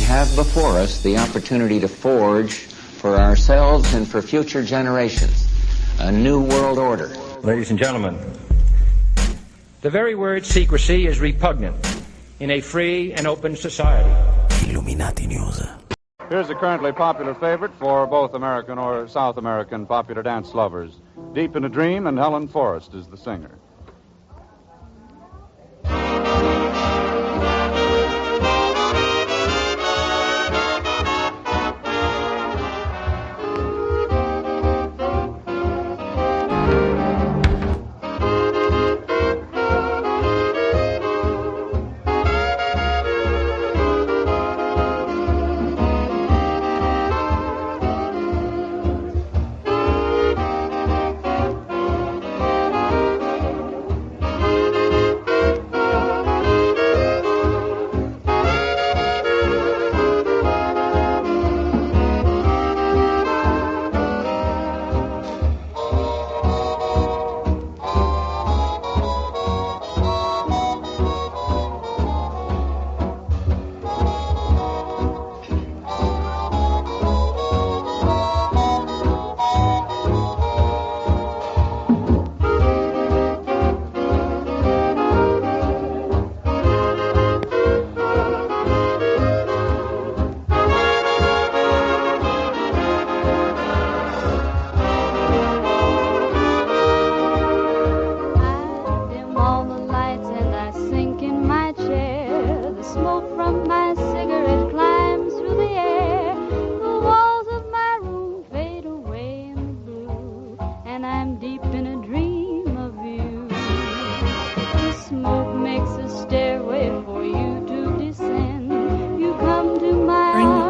have before us the opportunity to forge for ourselves and for future generations a new world order. Ladies and gentlemen, the very word secrecy is repugnant in a free and open society. Illuminati News. Here's a currently popular favorite for both American or South American popular dance lovers. Deep in a Dream, and Helen Forrest is the singer.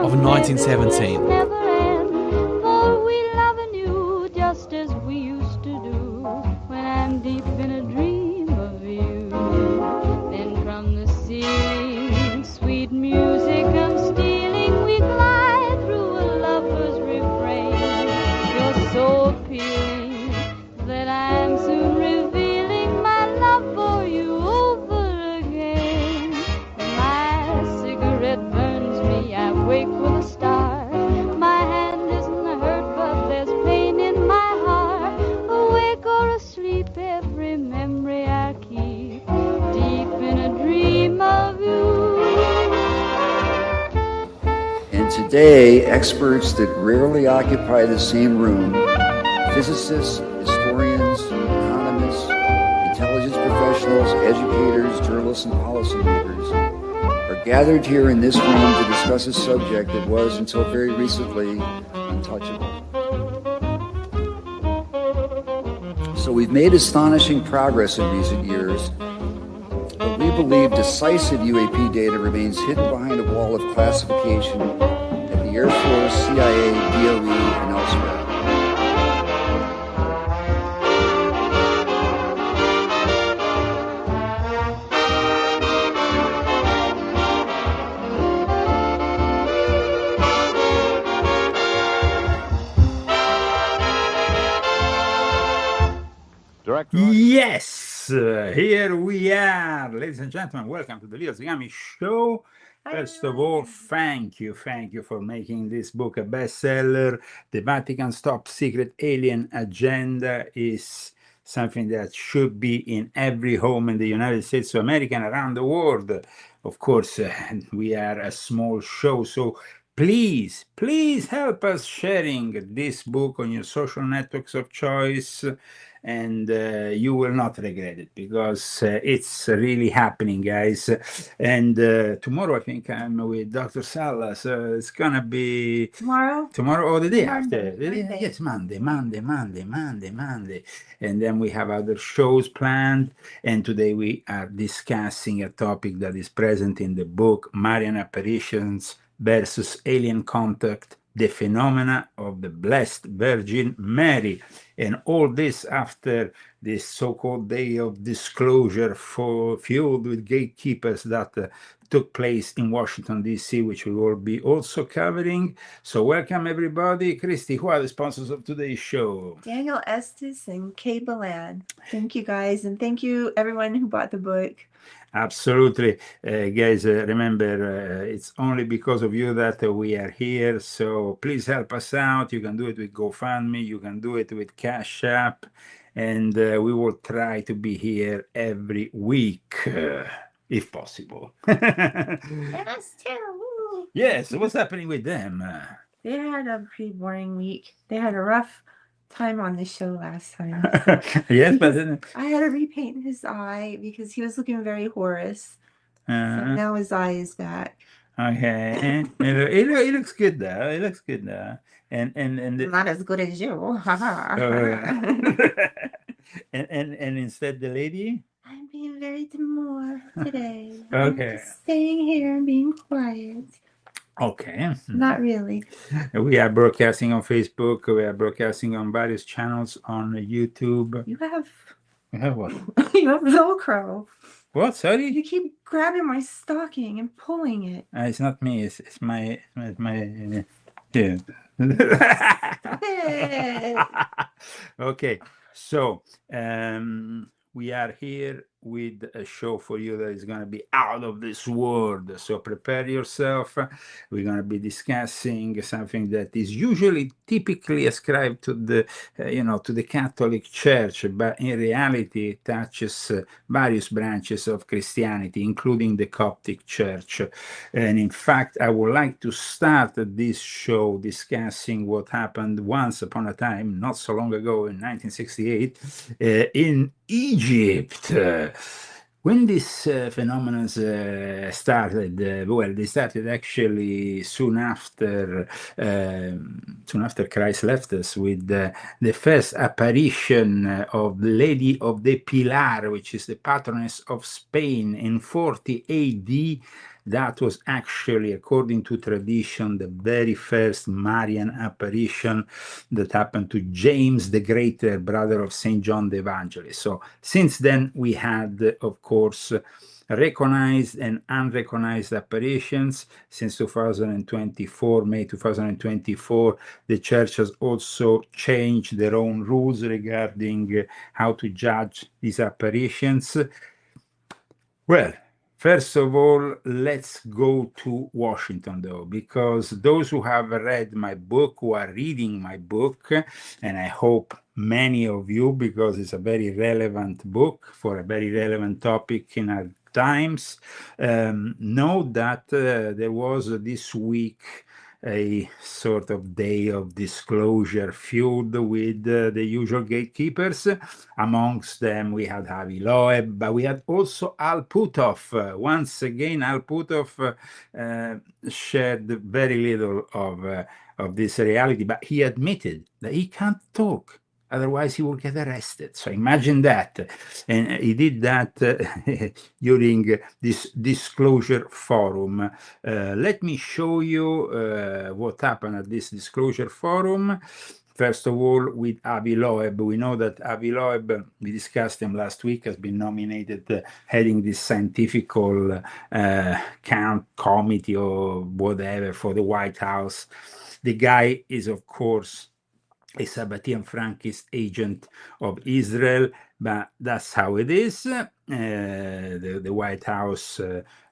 Of 1917. Today, experts that rarely occupy the same room, physicists, historians, economists, intelligence professionals, educators, journalists, and policymakers, are gathered here in this room to discuss a subject that was, until very recently, untouchable. So we've made astonishing progress in recent years, but we believe decisive UAP data remains hidden behind a wall of classification at the Air Force, CIA, DOE, and elsewhere. Yes, here we are, ladies and gentlemen. Welcome to the Leo Zagami Show. First of all, thank you for making this book a bestseller. The Vatican's Top Secret Alien Agenda is something that should be in every home in the United States of America and around the world. Of course, we are a small show, so please help us sharing this book on your social networks of choice, and you will not regret it, because it's really happening, guys. And tomorrow I think I'm with Dr. Sala, so it's gonna be tomorrow or the day after. Yes, Monday. And then we have other shows planned, and today we are discussing a topic that is present in the book, Marian Apparitions versus Alien Contact, the phenomena of the Blessed Virgin Mary. And all this after this so-called day of disclosure fueled with gatekeepers that took place in Washington, D.C., which we will be also covering. So welcome, everybody. Christy, who are the sponsors of today's show? Daniel Estes and Kay Ballad. Thank you, guys. And thank you, everyone who bought the book. Absolutely. Guys, remember, it's only because of you that we are here. So please help us out. You can do it with GoFundMe. You can do it with Cash App. And we will try to be here every week, if possible. Us too. Yes, what's happening with them? They had a pretty boring week. They had a rough time on the show last time. Yes, but I had to repaint his eye because he was looking very Horus. So now his eye is back. Okay, it looks good though. It looks good though. And Not as good as you. and instead the lady. I'm being very demure today. Okay. I'm just staying here and being quiet. Okay. Not really. We are broadcasting on Facebook. We are broadcasting on various channels on YouTube. You have What? you have Velcro. What? Sorry? You keep grabbing my stocking and pulling it. It's not me. It's my yeah. Stop it. Okay, so we are here with a show for you that is going to be out of this world. So prepare yourself. We're going to be discussing something that is usually typically ascribed to the, to the Catholic Church, but in reality it touches various branches of Christianity, including the Coptic Church. And in fact, I would like to start this show discussing what happened once upon a time, not so long ago, in 1968, in Egypt. When this phenomenon started, well, they started actually soon after Christ left us, with the first apparition of the Lady of the Pilar, which is the patroness of Spain, in 40 AD. That was actually, according to tradition, the very first Marian apparition that happened to James the Greater, brother of St. John the Evangelist. So since then, we had, of course, recognized and unrecognized apparitions. Since 2024, May 2024, the church has also changed their own rules regarding how to judge these apparitions. Well, first of all, let's go to Washington, though, because those who have read my book, who are reading my book, and I hope many of you, because it's a very relevant book for a very relevant topic in our times, know that there was this week a sort of day of disclosure feud with the usual gatekeepers. Amongst them, we had Avi Loeb, but we had also Al Puthoff. Once again, Al Puthoff shared very little of this reality, but he admitted that he can't talk. Otherwise, he will get arrested. So imagine that. And he did that during this disclosure forum. Let me show you what happened at this disclosure forum. First of all, with Avi Loeb. We know that Avi Loeb, we discussed him last week, has been nominated heading this scientific committee or whatever for the White House. The guy is, of course, a Sabbatean Frankist agent of Israel, but that's how it is. The White House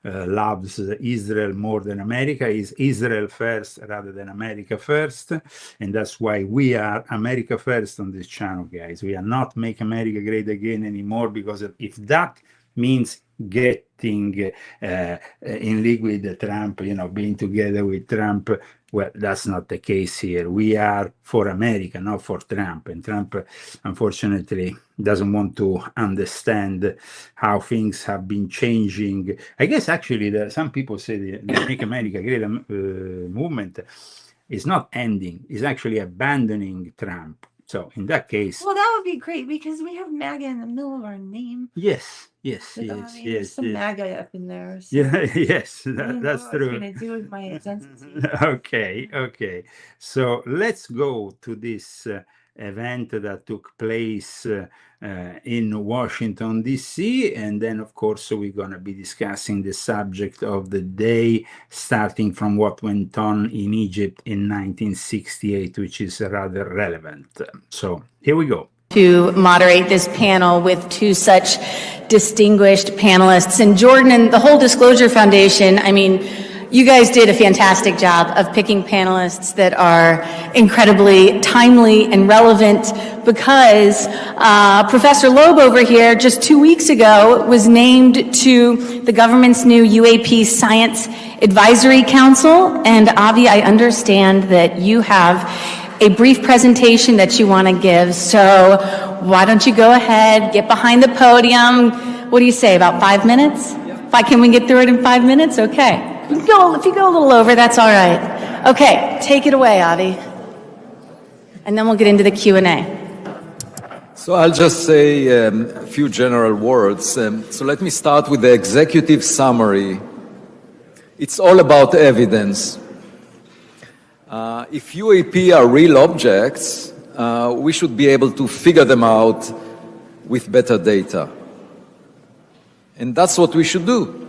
loves Israel more than America, is Israel first rather than America first, and that's why we are America first on this channel, guys. We are not Make America Great Again anymore, because if that means getting in league with Trump, being together with Trump, well, that's not the case here. We are for America, not for Trump. And Trump, unfortunately, doesn't want to understand how things have been changing. I guess, actually, some people say the Make America Great movement is not ending. It's actually abandoning Trump. So in that case, well, that would be great because we have MAGA in the middle of our name. Yes. There's some MAGA up in there. So Yeah, yes, that's true. What it's going to do with my identity. Okay. So let's go to this event that took place in Washington, D.C. And then, of course, we're going to be discussing the subject of the day, starting from what went on in Egypt in 1968, which is rather relevant. So here we go. To moderate this panel with two such distinguished panelists. And Jordan and the whole Disclosure Foundation, I mean, you guys did a fantastic job of picking panelists that are incredibly timely and relevant, because Professor Loeb over here just 2 weeks ago was named to the government's new UAP Science Advisory Council. And Avi, I understand that you have a brief presentation that you want to give, so why don't you go ahead, get behind the podium. What do you say, about 5 minutes? Can we get through it in 5 minutes? Okay. If you go a little over, that's all right. Okay, take it away, Avi. And then we'll get into the Q&A. So I'll just say a few general words. So let me start with the executive summary. It's all about evidence. If UAP are real objects, we should be able to figure them out with better data. And that's what we should do.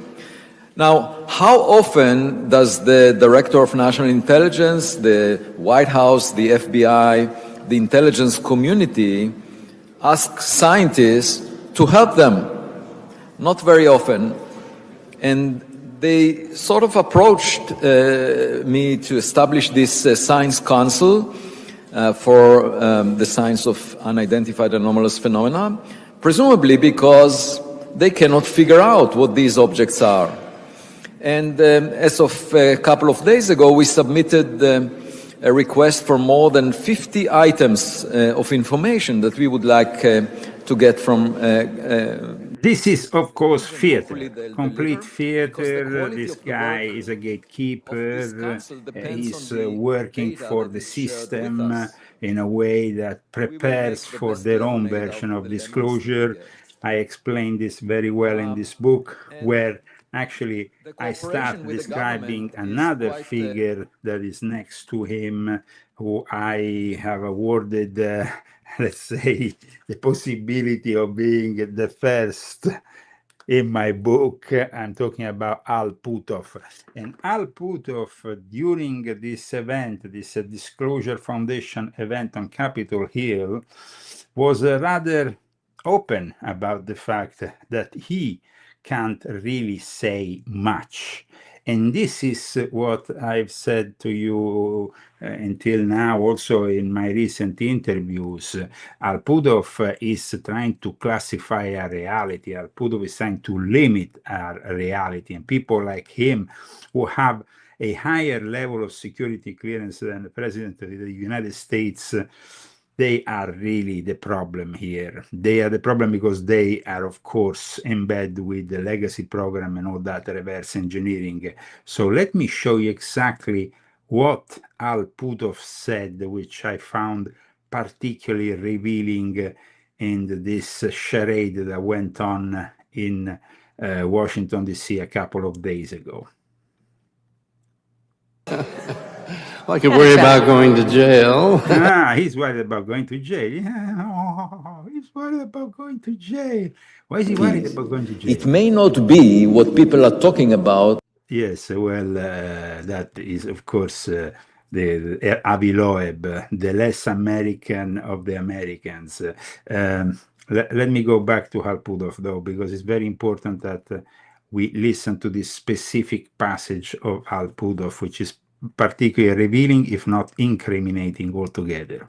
Now, how often does the Director of National Intelligence, the White House, the FBI, the intelligence community ask scientists to help them? Not very often. And they sort of approached me to establish this Science Council for the science of unidentified anomalous phenomena, presumably because they cannot figure out what these objects are. And as of a couple of days ago, we submitted a request for more than 50 items of information that we would like to get from... This is, of course, theater, complete theater. This guy is a gatekeeper. He's working for the system in a way that prepares for their own version of disclosure. I explained this very well in this book, where actually I start describing another figure that is next to him, who I have awarded, let's say, the possibility of being the first in my book. I'm talking about Al Puthoff. And Al Puthoff, during this event, this Disclosure Foundation event on Capitol Hill, was rather open about the fact that he can't really say much. And this is what I've said to you until now, also in my recent interviews. Al Puthoff is trying to classify our reality. Al Puthoff is trying to limit our reality. And people like him, who have a higher level of security clearance than the President of the United States, they are really the problem here. They are the problem because they are, of course, embedded with the legacy program and all that reverse engineering. So let me show you exactly what Al Puthoff said, which I found particularly revealing in this charade that went on in Washington, D.C. a couple of days ago. I could worry about going to jail. He's worried about going to jail. Yeah, he's worried about going to jail. Why is he worried about going to jail? It may not be what people are talking about. Yes, well, that is, of course, the Avi Loeb, the less American of the Americans. Let me go back to Al Puthoff, though, because it's very important that we listen to this specific passage of Al Puthoff, which is particularly revealing, if not incriminating altogether.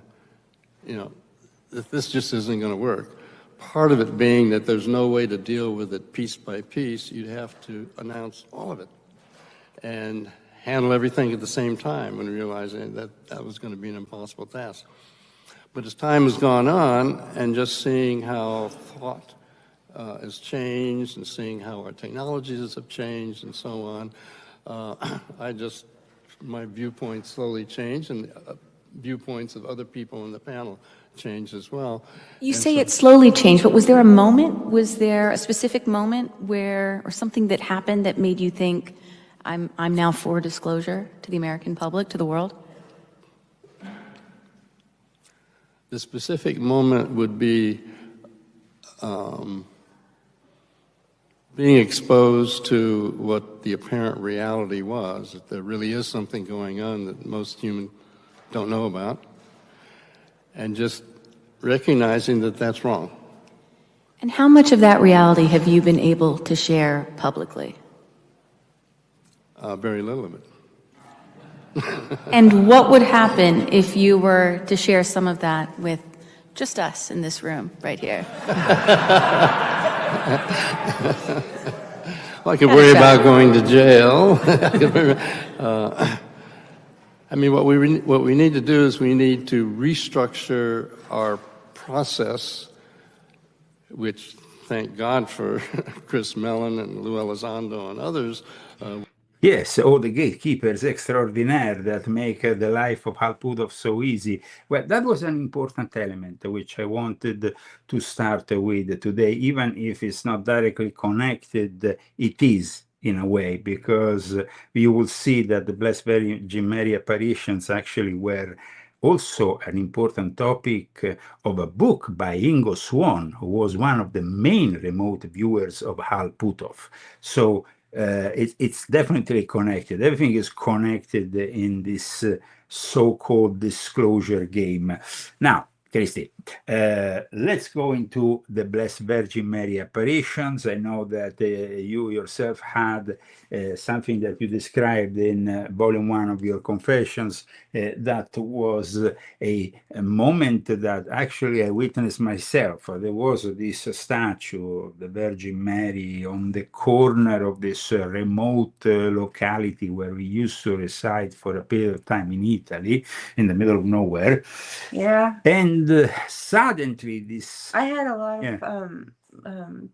You know, if this just isn't going to work, part of it being that there's no way to deal with it piece by piece, you'd have to announce all of it and handle everything at the same time, when realizing that that was going to be an impossible task. But as time has gone on, and just seeing how thought has changed, and seeing how our technologies have changed and so on, my viewpoints slowly changed, and viewpoints of other people in the panel changed as well. You say it slowly changed, but was there a moment, was there a specific moment where, or something that happened that made you think, I'm now for disclosure to the American public, to the world? The specific moment would be being exposed to what the apparent reality was, that there really is something going on that most humans don't know about, and just recognizing that that's wrong. And how much of that reality have you been able to share publicly? Very little of it. And what would happen if you were to share some of that with just us in this room right here? Well, I could worry about going to jail. I mean, what we need to do is we need to restructure our process, which, thank God for Chris Mellon and Lou Elizondo and others. Yes, all the gatekeepers extraordinaire that make the life of Hal Puthoff so easy. Well, that was an important element which I wanted to start with today, even if it's not directly connected, it is in a way, because you will see that the Blessed Virgin Mary apparitions actually were also an important topic of a book by Ingo Swann, who was one of the main remote viewers of Hal Puthoff. So it's definitely connected. Everything is connected in this so-called disclosure game. Now, Christy, let's go into the Blessed Virgin Mary apparitions. I know that you yourself had something that you described in volume 1 of your confessions. That was a moment that actually I witnessed myself. There was this statue of the Virgin Mary on the corner of this remote locality where we used to reside for a period of time in Italy, in the middle of nowhere. Yeah. And suddenly this... I had a lot of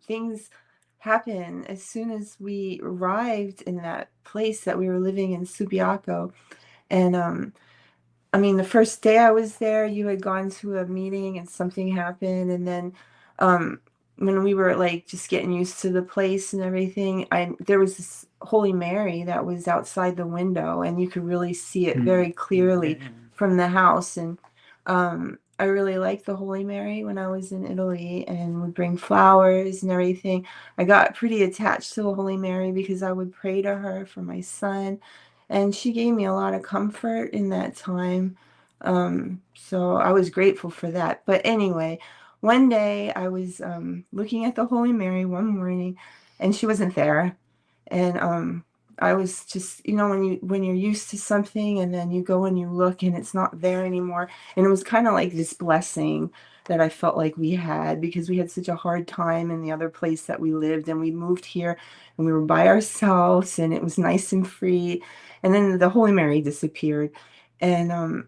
things happen as soon as we arrived in that place that we were living in, Subiaco. And I mean, the first day I was there, you had gone to a meeting and something happened. And then when we were like just getting used to the place and everything, there was this Holy Mary that was outside the window, and you could really see it very clearly from the house. And I really liked the Holy Mary when I was in Italy, and would bring flowers and everything. I got pretty attached to the Holy Mary because I would pray to her for my son, and she gave me a lot of comfort in that time. So I was grateful for that. But anyway, one day I was looking at the Holy Mary one morning, and she wasn't there. And I was just, you know, when you're used to something and then you go and you look and it's not there anymore. And it was kind of like this blessing that I felt like we had, because we had such a hard time in the other place that we lived, and we moved here and we were by ourselves and it was nice and free. And then the Holy Mary disappeared, and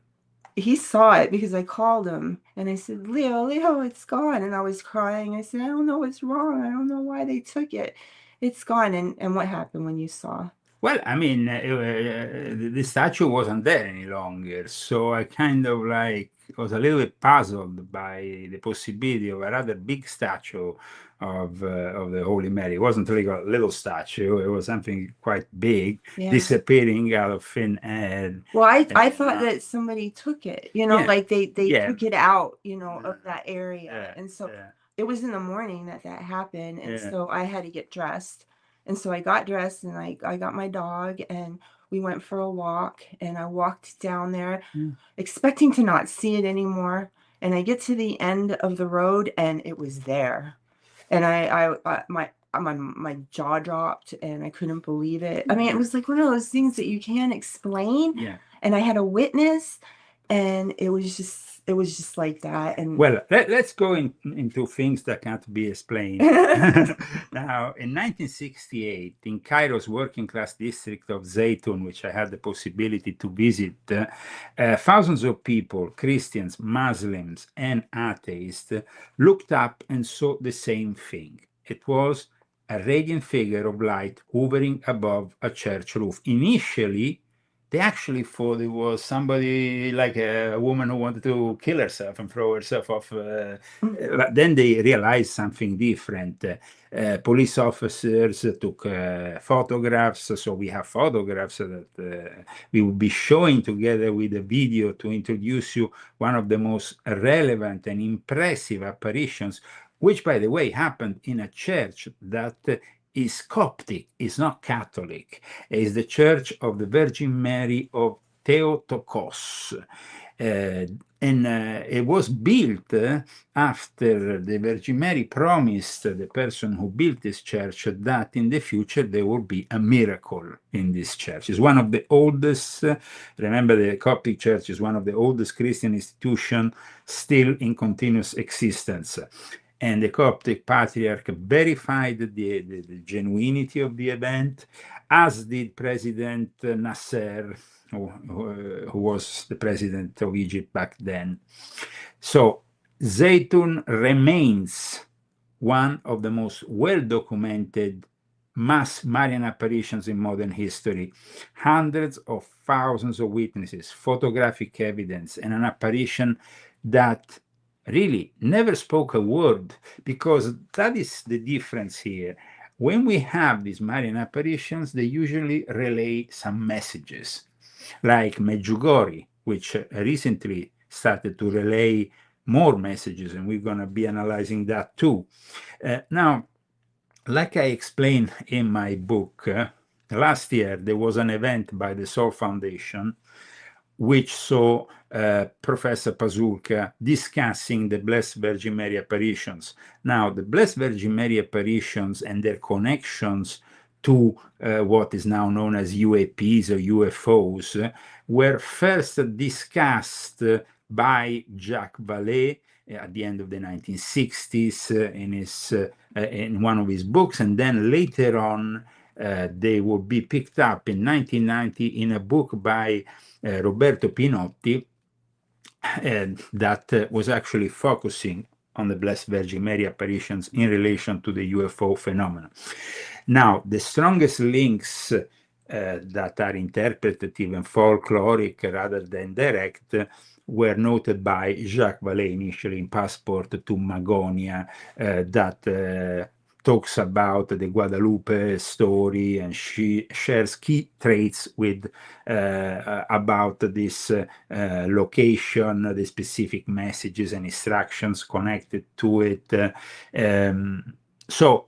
he saw it because I called him and I said, Leo, it's gone. And I was crying. I said, I don't know what's wrong. I don't know why they took it. It's gone. And what happened when you saw? Well, I mean, the statue wasn't there any longer, so I kind of like was a little bit puzzled by the possibility of a rather big statue of the Holy Mary. It wasn't like a little statue; it was something quite big, disappearing out of thin air. Well, I thought that somebody took it, you know, like they took it out, you know, of that area, and so it was in the morning that happened, and so I had to get dressed. And so I got dressed and I got my dog and we went for a walk, and I walked down there expecting to not see it anymore. And I get to the end of the road and it was there. And my jaw dropped and I couldn't believe it. I mean, it was like one of those things that you can't explain. Yeah. And I had a witness, and it was just like that. And well, let's go into things that can't be explained. Now, in 1968, in Cairo's working class district of Zaytun, which I had the possibility to visit, thousands of people, Christians, Muslims, and atheists, looked up and saw the same thing. It was a radiant figure of light hovering above a church roof. Initially, they actually thought it was somebody, like a woman who wanted to kill herself and throw herself off. But then they realized something different. Police officers took photographs. So we have photographs that we will be showing together with a video to introduce you one of the most relevant and impressive apparitions, which, by the way, happened in a church that is Coptic, is not Catholic. Is the Church of the Virgin Mary of Theotokos. And it was built after the Virgin Mary promised the person who built this church that in the future there will be a miracle in this church. It's one of the oldest, remember the Coptic Church is one of the oldest Christian institutions still in continuous existence. And the Coptic Patriarch verified the genuinity of the event, as did President Nasser, who was the president of Egypt back then. So Zaytun remains one of the most well-documented mass Marian apparitions in modern history. Hundreds of thousands of witnesses, photographic evidence, and an apparition that really never spoke a word, because that is the difference here. When we have these Marian apparitions, they usually relay some messages, like Medjugorje, which recently started to relay more messages, and we're going to be analyzing that too. Now, like I explained in my book, last year there was an event by the Soul Foundation which saw Professor Pasulka discussing the Blessed Virgin Mary apparitions. Now, the Blessed Virgin Mary apparitions and their connections to what is now known as UAPs or UFOs were first discussed by Jacques Vallée at the end of the 1960s in one of his books, and then later on they would be picked up in 1990 in a book by Roberto Pinotti that was actually focusing on the Blessed Virgin Mary apparitions in relation to the UFO phenomenon. Now, the strongest links that are interpretative and folkloric rather than direct were noted by Jacques Vallée initially in Passport to Magonia, that talks about the Guadalupe story, and she shares key traits with about this location, the specific messages and instructions connected to it. So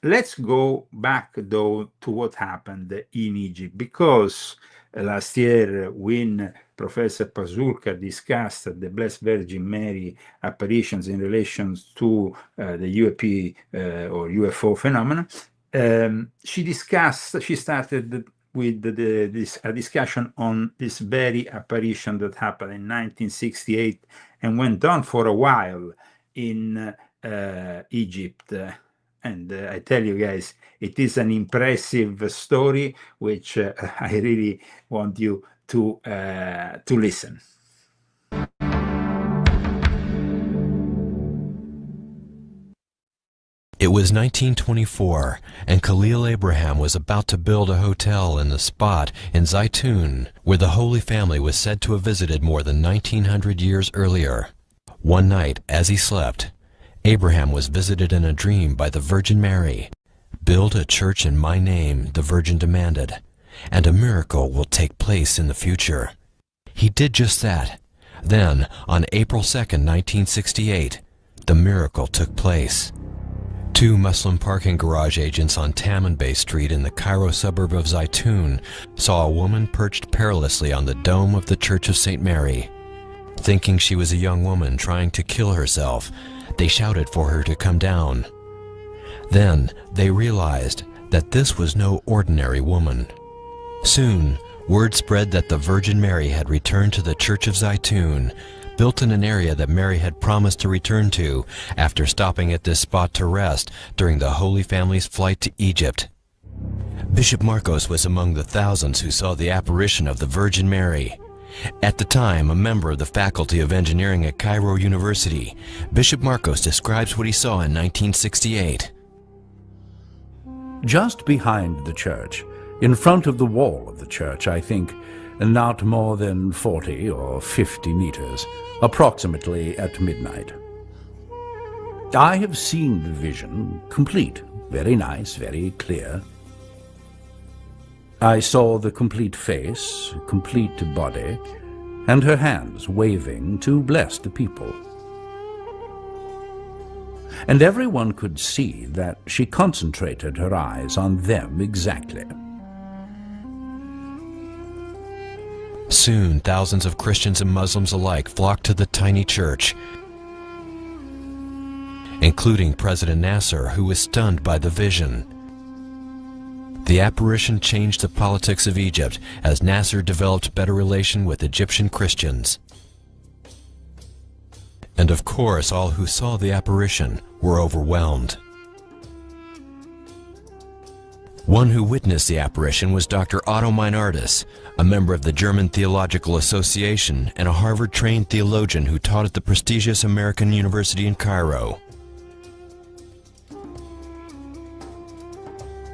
let's go back though to what happened in Egypt, because last year when Professor Pasulka discussed the Blessed Virgin Mary apparitions in relation to the UAP or UFO phenomenon, she started with a discussion on this very apparition that happened in 1968 and went on for a while in Egypt. And I tell you guys, it is an impressive story, which I really want you to listen. It was 1924, and Khalil Abraham was about to build a hotel in the spot in Zaytun, where the Holy Family was said to have visited more than 1900 years earlier. One night, as he slept, Abraham was visited in a dream by the Virgin Mary. "Build a church in my name," the Virgin demanded, "and a miracle will take place in the future." He did just that. Then, on April 2nd, 1968, the miracle took place. Two Muslim parking garage agents on Taman Bay Street in the Cairo suburb of Zaytun saw a woman perched perilously on the dome of the Church of St. Mary. Thinking she was a young woman trying to kill herself, they shouted for her to come down. Then they realized that this was no ordinary woman. Soon, word spread that the Virgin Mary had returned to the Church of Zaytun, built in an area that Mary had promised to return to after stopping at this spot to rest during the Holy Family's flight to Egypt. Bishop Marcos was among the thousands who saw the apparition of the Virgin Mary. At the time, a member of the Faculty of Engineering at Cairo University, Bishop Marcos describes what he saw in 1968. Just behind the church, in front of the wall of the church, I think, not more than 40 or 50 meters, approximately at midnight. I have seen the vision, complete, very nice, very clear. I saw the complete face, complete body, and her hands waving to bless the people. And everyone could see that she concentrated her eyes on them exactly. Soon, thousands of Christians and Muslims alike flocked to the tiny church, including President Nasser, who was stunned by the vision. The apparition changed the politics of Egypt as Nasser developed better relation with Egyptian Christians. And of course, all who saw the apparition were overwhelmed. One who witnessed the apparition was Dr. Otto Meinardus, a member of the German Theological Association and a Harvard-trained theologian who taught at the prestigious American University in Cairo.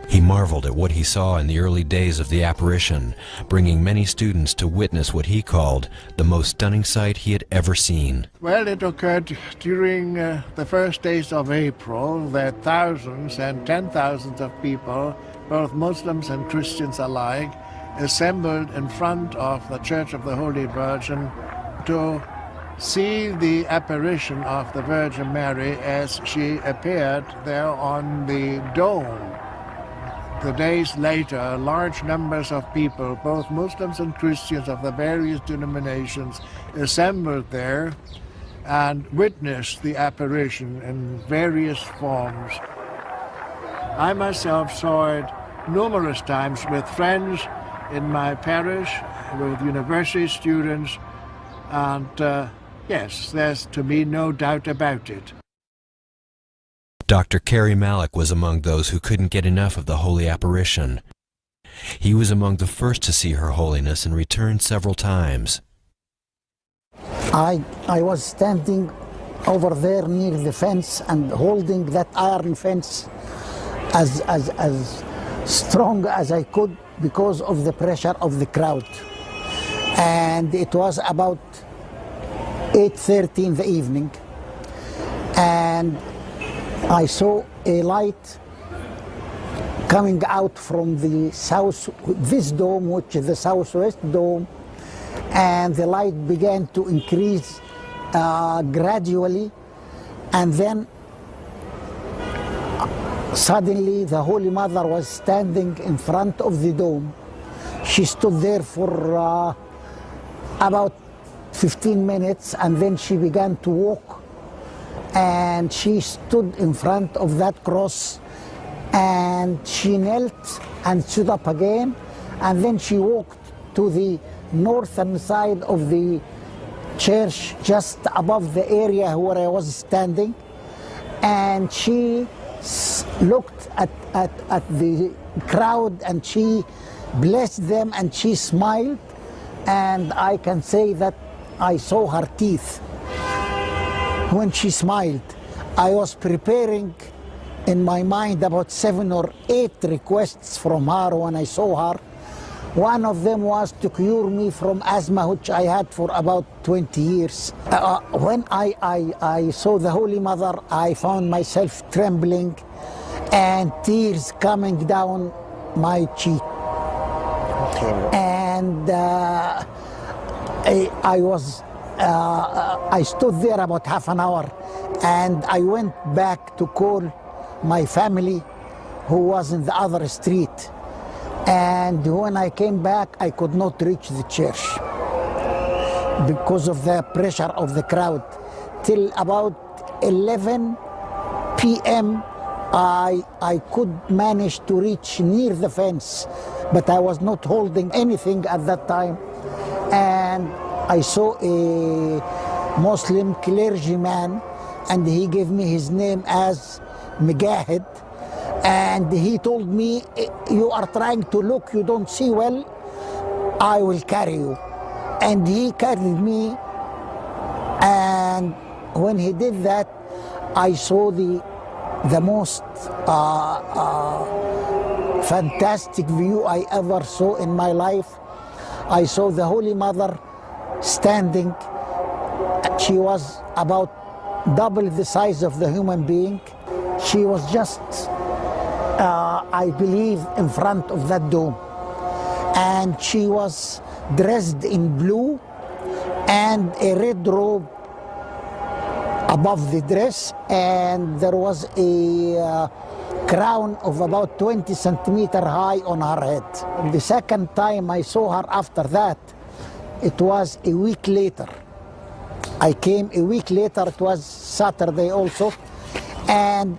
He marveled at what he saw in the early days of the apparition, bringing many students to witness what he called the most stunning sight he had ever seen. Well, it occurred during the first days of April that thousands and 10,000s of people, both Muslims and Christians alike, assembled in front of the Church of the Holy Virgin to see the apparition of the Virgin Mary as she appeared there on the dome. The days later, large numbers of people, both Muslims and Christians of the various denominations, assembled there and witnessed the apparition in various forms. I myself saw it numerous times with friends in my parish, with university students, and yes, there's to me no doubt about it. Dr. Carey Malik was among those who couldn't get enough of the holy apparition. He was among the first to see Her Holiness and returned several times. I was standing over there near the fence and holding that iron fence as strong as I could because of the pressure of the crowd. And it was about 8:30 in the evening, and I saw a light coming out from the this dome, which is the southwest dome, and the light began to increase gradually, and then suddenly the Holy Mother was standing in front of the dome. She stood there for about 15 minutes, and then she began to walk, and she stood in front of that cross, and she knelt and stood up again, and then she walked to the northern side of the church, just above the area where I was standing, and she looked at the crowd, and she blessed them, and she smiled, and I can say that I saw her teeth when she smiled. I was preparing in my mind about 7 or 8 requests from her when I saw her. One of them was to cure me from asthma, which I had for about 20 years. When I saw the Holy Mother, I found myself trembling and tears coming down my cheek. And I stood there about half an hour, and I went back to call my family who was in the other street. And when I came back, I could not reach the church because of the pressure of the crowd. Till about 11 p.m. I could manage to reach near the fence, but I was not holding anything at that time. And I saw a Muslim clergyman, and he gave me his name as Mujahid, and he told me, "You are trying to look, you don't see well, I will carry you." And he carried me, and when he did that, I saw the most fantastic view I ever saw in my life. I saw the Holy Mother standing. She was about double the size of the human being. She was just, I believe, in front of that dome. And she was dressed in blue and a red robe above the dress, and there was a crown of about 20 centimeters high on her head. The second time I saw her after that, it was a week later. I came a week later, it was Saturday also, and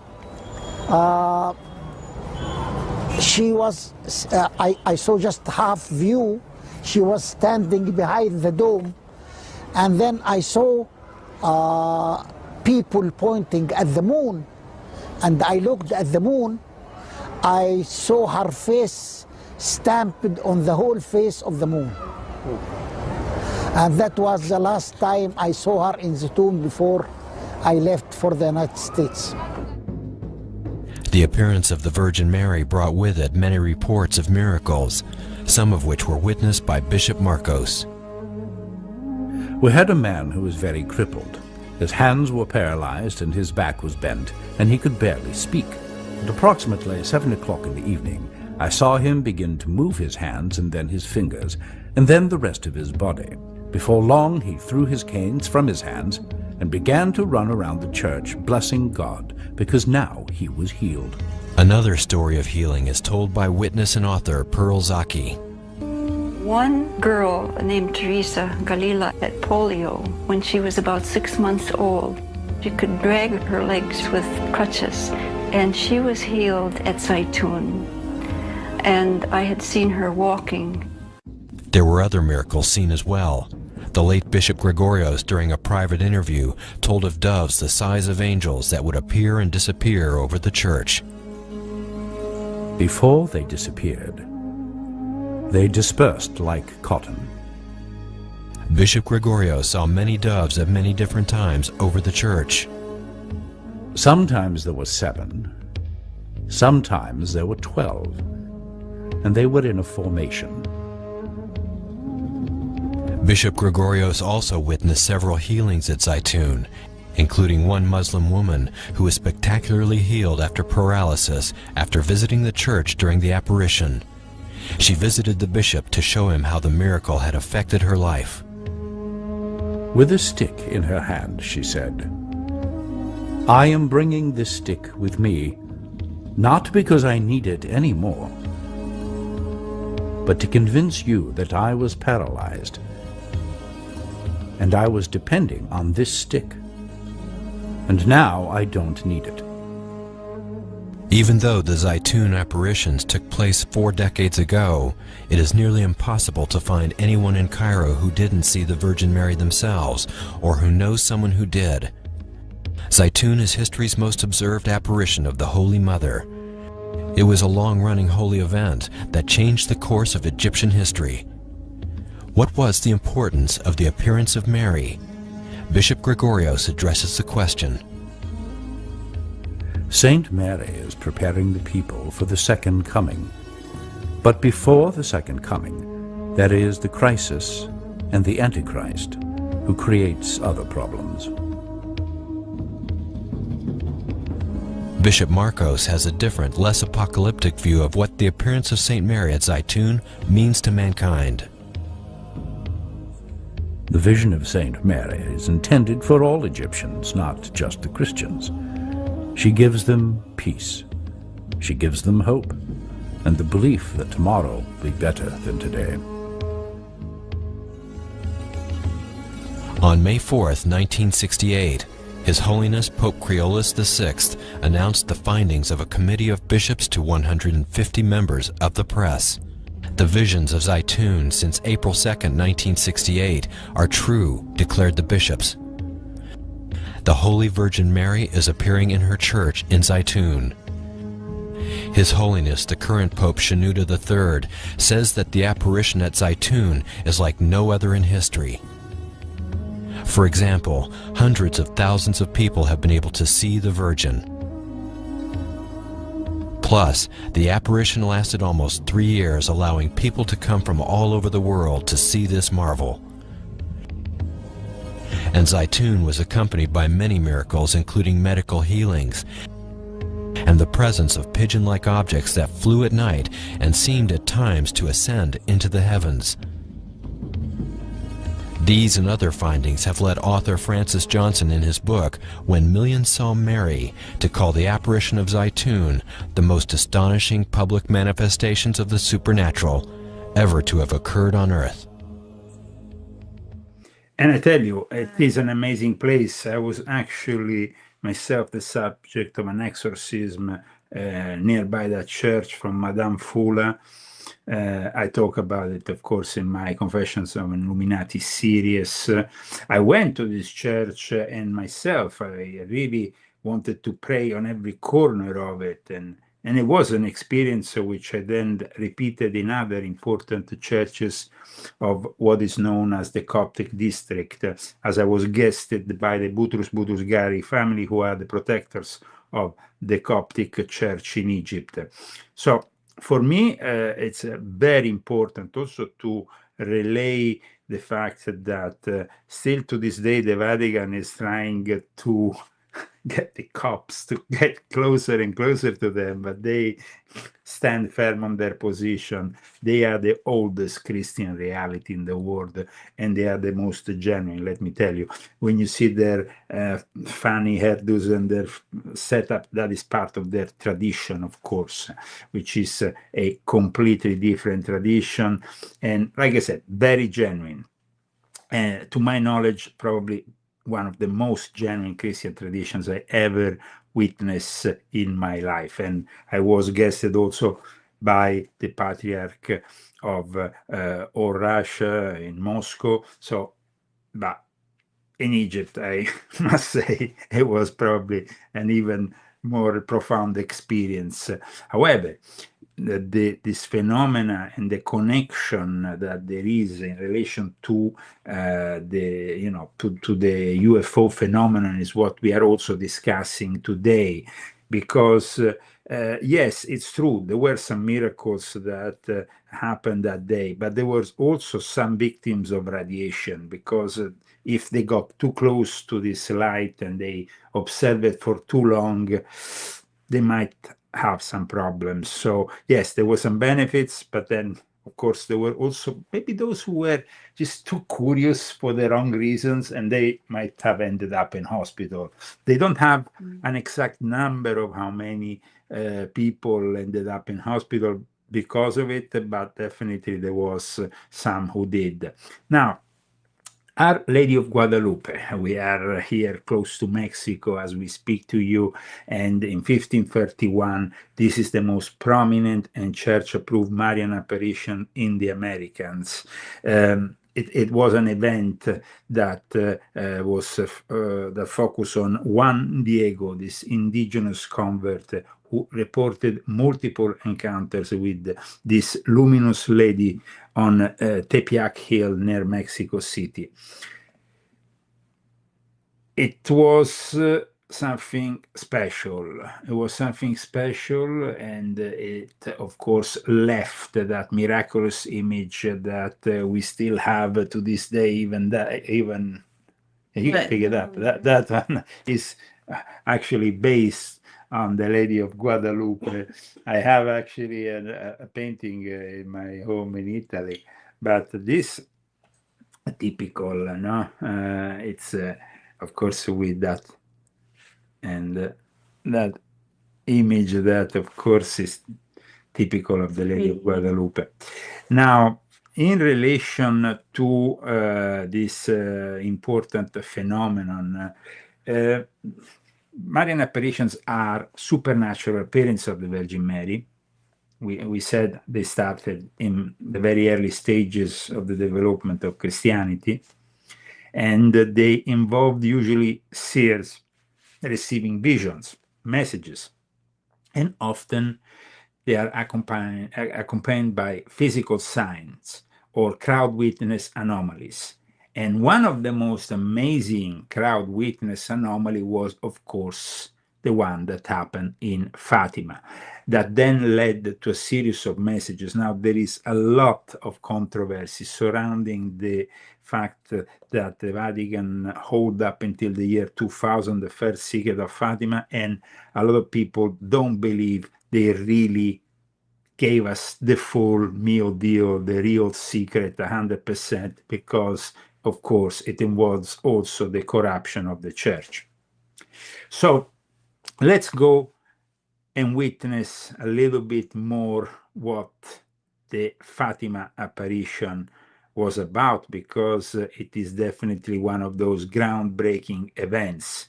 she was, I saw just half view. She was standing behind the dome, and then I saw people pointing at the moon, and I looked at the moon. I saw her face stamped on the whole face of the moon. And that was the last time I saw her in the tomb before I left for the United States. The appearance of the Virgin Mary brought with it many reports of miracles, some of which were witnessed by Bishop Marcos. We had a man who was very crippled. His hands were paralyzed and his back was bent, and he could barely speak. At approximately 7 o'clock in the evening, I saw him begin to move his hands and then his fingers, and then the rest of his body. Before long, he threw his canes from his hands and began to run around the church, blessing God, because now he was healed. Another story of healing is told by witness and author Pearl Zaki. One girl named Teresa Galila had polio when she was about 6 months old. She could drag her legs with crutches, and she was healed at Zaytun. And I had seen her walking. There were other miracles seen as well. The late Bishop Gregorios, during a private interview, told of doves the size of angels that would appear and disappear over the church. Before they disappeared, they dispersed like cotton. Bishop Gregorios saw many doves at many different times over the church. Sometimes there were 7, sometimes there were 12, and they were in a formation. Bishop Gregorios also witnessed several healings at Zaytun, including one Muslim woman who was spectacularly healed after paralysis after visiting the church during the apparition. She visited the bishop to show him how the miracle had affected her life. With a stick in her hand, she said, "I am bringing this stick with me, not because I need it anymore, but to convince you that I was paralyzed, and I was depending on this stick, and now I don't need it." Even though the Zaytun apparitions took place 4 decades ago, it is nearly impossible to find anyone in Cairo who didn't see the Virgin Mary themselves, or who knows someone who did. Zaytun is history's most observed apparition of the Holy Mother. It was a long-running holy event that changed the course of Egyptian history. What was the importance of the appearance of Mary? Bishop Gregorios addresses the question. Saint Mary is preparing the people for the second coming. But before the second coming, there is the crisis and the Antichrist, who creates other problems. Bishop Marcos has a different, less apocalyptic view of what the appearance of Saint Mary at Zaytun means to mankind. The vision of Saint Mary is intended for all Egyptians, not just the Christians. She gives them peace. She gives them hope, and the belief that tomorrow will be better than today. On May 4th, 1968, His Holiness Pope Creolus VI announced the findings of a committee of bishops to 150 members of the press. The visions of Zaytun since April 2nd, 1968 are true, declared the bishops. The Holy Virgin Mary is appearing in her church in Zaytun. His Holiness the current Pope Shenouda III says that the apparition at Zaytun is like no other in history. For example, hundreds of thousands of people have been able to see the Virgin. Plus, the apparition lasted almost 3 years, allowing people to come from all over the world to see this marvel. And Zaytun was accompanied by many miracles, including medical healings, and the presence of pigeon-like objects that flew at night and seemed at times to ascend into the heavens. These and other findings have led author Francis Johnson in his book, When Millions Saw Mary, to call the apparition of Zaytun the most astonishing public manifestations of the supernatural ever to have occurred on earth. And I tell you, it is an amazing place. I was actually myself the subject of an exorcism nearby that church from Madame Fula. I talk about it, of course, in my Confessions of an Illuminati series. I went to this church and myself, I really wanted to pray on every corner of it. And it was an experience which I then repeated in other important churches of what is known as the Coptic district, as I was guested by the Butrus Gari family, who are the protectors of the Coptic church in Egypt. So for me, it's very important also to relay the fact that still to this day, the Vatican is trying to get the cops to get closer and closer to them, but they stand firm on their position. They are the oldest Christian reality in the world, and they are the most genuine, let me tell you. When you see their funny hairdos and their setup, that is part of their tradition, of course, which is a completely different tradition. And like I said, very genuine. To my knowledge, probably one of the most genuine Christian traditions I ever witnessed in my life. And I was guested also by the Patriarch of all Russia in Moscow. So, but in Egypt, I must say, it was probably an even more profound experience. However, this phenomena and the connection that there is in relation to to the UFO phenomenon is what we are also discussing today, because yes, it's true, there were some miracles that happened that day, but there was also some victims of radiation, because if they got too close to this light and they observed it for too long, they might have some problems. So yes, there were some benefits, but then of course there were also maybe those who were just too curious for the wrong reasons, and they might have ended up in hospital. They don't have an exact number of how many people ended up in hospital because of it, but definitely there was some who did. Now, Our Lady of Guadalupe, we are here close to Mexico as we speak to you, and in 1531, this is the most prominent and church-approved Marian apparition in the Americas. It was an event that was the focus on Juan Diego, this indigenous convert who reported multiple encounters with this luminous lady on Tepeyac Hill near Mexico City. It was something special. It was something special, and it, of course, left that miraculous image that we still have to this day. Even you can pick it up. That one is actually based on the Lady of Guadalupe. I have actually a painting in my home in Italy, but this typical, no? It's of course with that and that image that of course is typical of the Lady of Guadalupe. Now, in relation to this important phenomenon, Marian apparitions are supernatural appearances of the Virgin Mary. We said they started in the very early stages of the development of Christianity, and they involved usually seers receiving visions, messages, and often they are accompanied by physical signs or crowd witness anomalies. And one of the most amazing crowd witness anomaly was, of course, the one that happened in Fatima, that then led to a series of messages. Now, there is a lot of controversy surrounding the fact that the Vatican held up until the year 2000 the first secret of Fatima, and a lot of people don't believe they really gave us the full mio Dio, the real secret, 100%, because, of course, it involves also the corruption of the church. So let's go and witness a little bit more what the Fatima apparition was about, because it is definitely one of those groundbreaking events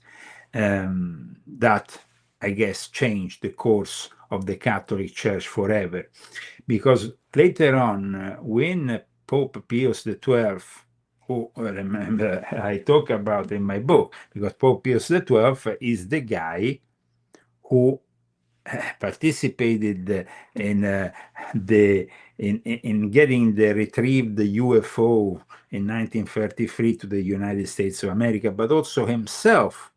that, I guess, changed the course of the Catholic Church forever. Because later on, when Pope Pius XII, who, remember, I talk about in my book, because Pope Pius XII is the guy who participated in getting the retrieved the UFO in 1933 to the United States of America, but also himself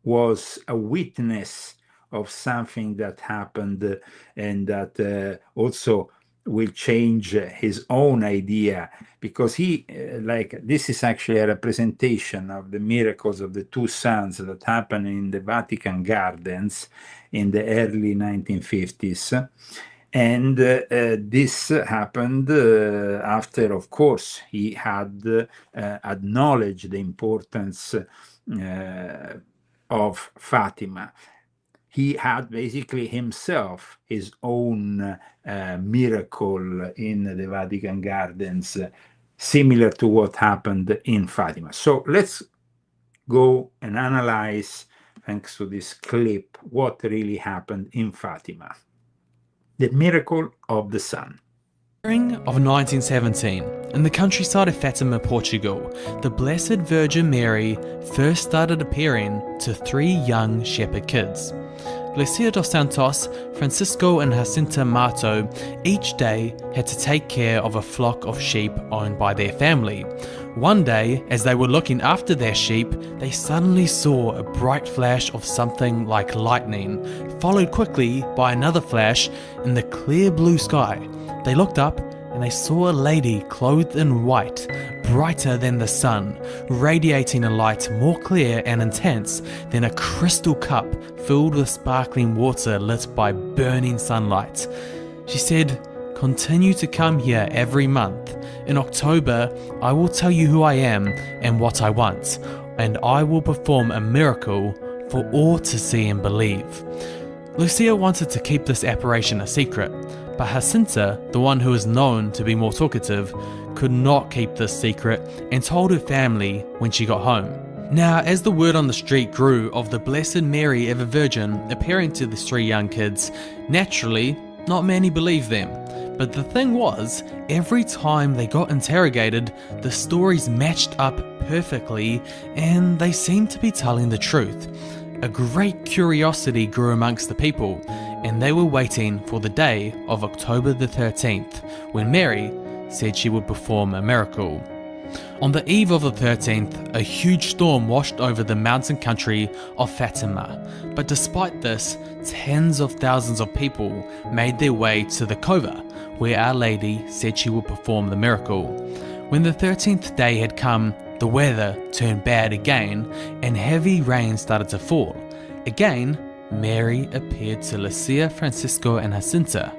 was a witness of something that happened, and that also will change his own idea, because he, this is actually a representation of the miracles of the two suns that happened in the Vatican Gardens in the early 1950s. And this happened after, of course, he had acknowledged the importance of Fatima. He had basically himself his own miracle in the Vatican Gardens, similar to what happened in Fatima. So let's go and analyze, thanks to this clip, what really happened in Fatima. The miracle of the sun. Spring of 1917, in the countryside of Fatima, Portugal, the Blessed Virgin Mary first started appearing to 3 young shepherd kids. Lucia dos Santos, Francisco and Jacinta Mato each day had to take care of a flock of sheep owned by their family. One day, as they were looking after their sheep, they suddenly saw a bright flash of something like lightning, followed quickly by another flash in the clear blue sky. They looked up and they saw a lady clothed in white, brighter than the sun, radiating a light more clear and intense than a crystal cup filled with sparkling water lit by burning sunlight. She said, "Continue to come here every month. In October, I will tell you who I am and what I want, and I will perform a miracle for all to see and believe." Lucia wanted to keep this apparition a secret, but Jacinta, the one who is known to be more talkative, could not keep this secret and told her family when she got home. Now, as the word on the street grew of the Blessed Mary Ever Virgin appearing to the 3 young kids, naturally, not many believed them. But the thing was, every time they got interrogated, the stories matched up perfectly and they seemed to be telling the truth. A great curiosity grew amongst the people, and they were waiting for the day of October the 13th, when Mary said she would perform a miracle. On the eve of the 13th, a huge storm washed over the mountain country of Fatima, but despite this, tens of thousands of people made their way to the cova, where Our Lady said she would perform the miracle. When the 13th day had come, the weather turned bad again, and heavy rain started to fall. Again, Mary appeared to Lucia, Francisco, and Jacinta.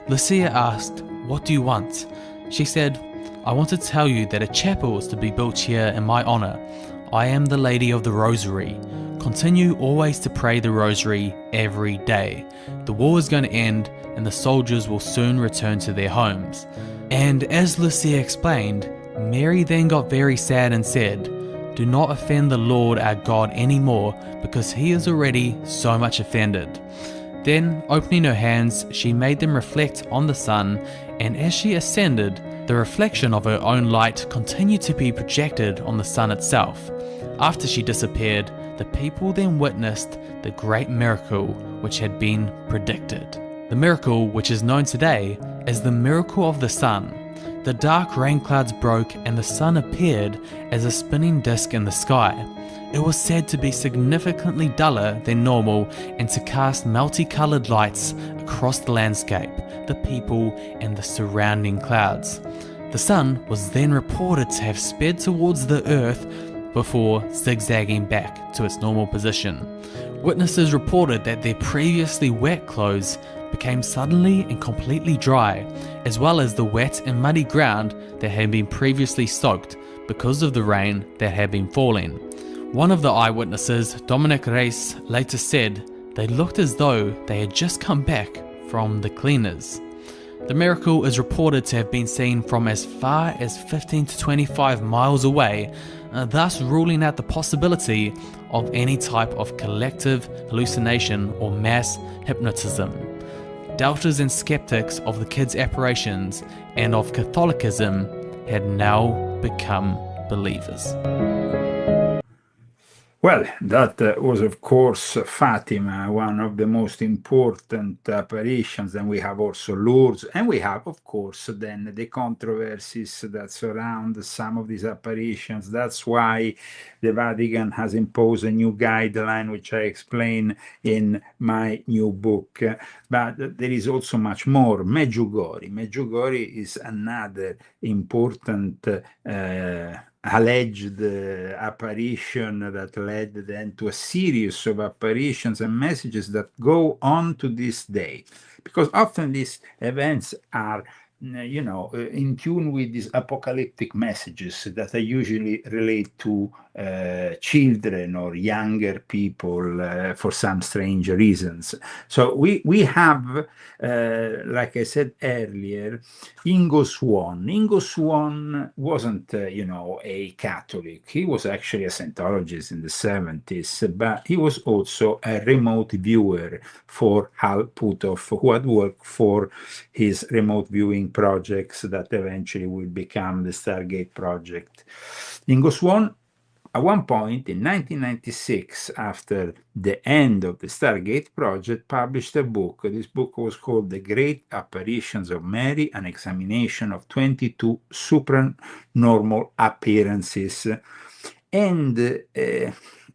Lucia asked, "What do you want?" She said, "I want to tell you that a chapel is to be built here in my honor. I am the Lady of the Rosary. Continue always to pray the Rosary every day. The war is going to end, and the soldiers will soon return to their homes." And as Lucia explained, Mary then got very sad and said, "Do not offend the Lord our God anymore, because he is already so much offended." Then, opening her hands, she made them reflect on the sun, and as she ascended, the reflection of her own light continued to be projected on the sun itself. After she disappeared, the people then witnessed the great miracle which had been predicted. The miracle which is known today as the miracle of the sun. The dark rain clouds broke and the sun appeared as a spinning disc in the sky. It was said to be significantly duller than normal and to cast multicolored lights across the landscape, the people, and the surrounding clouds. The sun was then reported to have sped towards the earth before zigzagging back to its normal position. Witnesses reported that their previously wet clothes became suddenly and completely dry, as well as the wet and muddy ground that had been previously soaked because of the rain that had been falling. One of the eyewitnesses, Dominic Reis, later said they looked as though they had just come back from the cleaners. The miracle is reported to have been seen from as far as 15 to 25 miles away, thus ruling out the possibility of any type of collective hallucination or mass hypnotism. Doubters and skeptics of the kids' apparitions and of Catholicism had now become believers. Well, that was, of course, Fatima, one of the most important apparitions. And we have also Lourdes, and we have, of course, then the controversies that surround some of these apparitions. That's why the Vatican has imposed a new guideline, which I explain in my new book. But there is also much more. Medjugorje. Medjugorje is another important alleged apparition that led then to a series of apparitions and messages that go on to this day, because often these events are in tune with these apocalyptic messages that are usually relate to children or younger people for some strange reasons. So we have, like I said earlier, Ingo Swann. Ingo Swann wasn't, a Catholic. He was actually a Scientologist in the 70s, but he was also a remote viewer for Hal Puthoff, who had worked for his remote viewing projects that eventually will become the Stargate project. Ingo Swann, at one point in 1996, after the end of the Stargate project, published a book. This book was called The Great Apparitions of Mary, an examination of 22 supranormal appearances. And